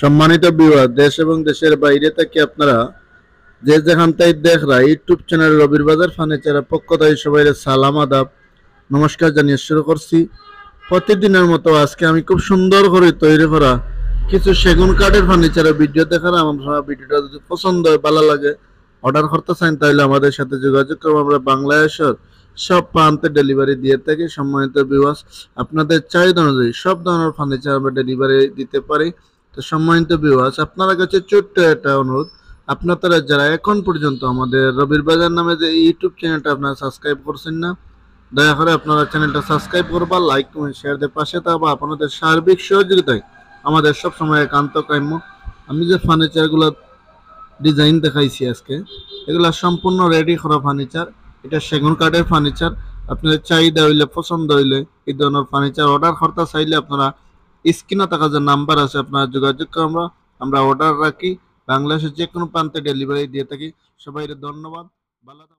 সম্মানিত ভিউয়ার, দেশ এবং দেশের বাইরে থেকে আপনারা যে যেখান থেকে দেখরা ইউটিউব চ্যানেল রবির বাজার ফার্নিচারের পক্ষ থেকে সবাই সালাম আদাব নমস্কার জানিয়ে শুরু করছি। প্রতিদিনের মতো আজকে আমি খুব সুন্দর করে তৈরি করা কিছু সেগুন কাঠের ফার্নিচারের ভিডিও দেখার আমার ভিডিওটা যদি পছন্দ হয় ভালো লাগে অর্ডার করতে চান তাহলে আমাদের সাথে যোগাযোগ করবো। আমরা বাংলাদেশের সব প্রান্তে ডেলিভারি দিয়ে থাকি। সম্মানিত ভিউয়ার্স, আপনাদের চাহিদা অনুযায়ী সব ধরনের ফার্নিচার আমরা ডেলিভারি দিতে পারি। তো সম্মানিত ভিউয়ার্স, আপনার কাছে ছোট্ট একটা অনুরোধ, আপনারা যারা এখন পর্যন্ত আমাদের রবির বাজার নামে যে ইউটিউব চ্যানেলটা আপনারা সাবস্ক্রাইব করছেন না, দয়া করে আপনারা চ্যানেলটা সাবস্ক্রাইব করবা, লাইক কমেন্ট শেয়ার দিয়ে পাশে থাকবা। আপনাদের সার্বিক সহযোগিতায় আমাদের সবসময় একান্ত কাম্য। আমি যে ফার্নিচারগুলো ডিজাইন দেখাইছি আজকে, এগুলা সম্পূর্ণ রেডি করা ফার্নিচার। এটা সেগুন কাঠের ফার্নিচার। আপনাদের চাহিদা হইলে, পছন্দ হইলে এই ধরনের ফার্নিচার অর্ডার করতে চাইলে আপনারা স্ক্রিনে থাকা যে নাম্বার আছে আপনারা যোগাযোগ করবো। আমরা অর্ডার রাখি, বাংলাদেশের যে কোনো প্রান্তে ডেলিভারি দিয়ে থাকি। সবাই ধন্যবাদ, ভালো থাকবেন।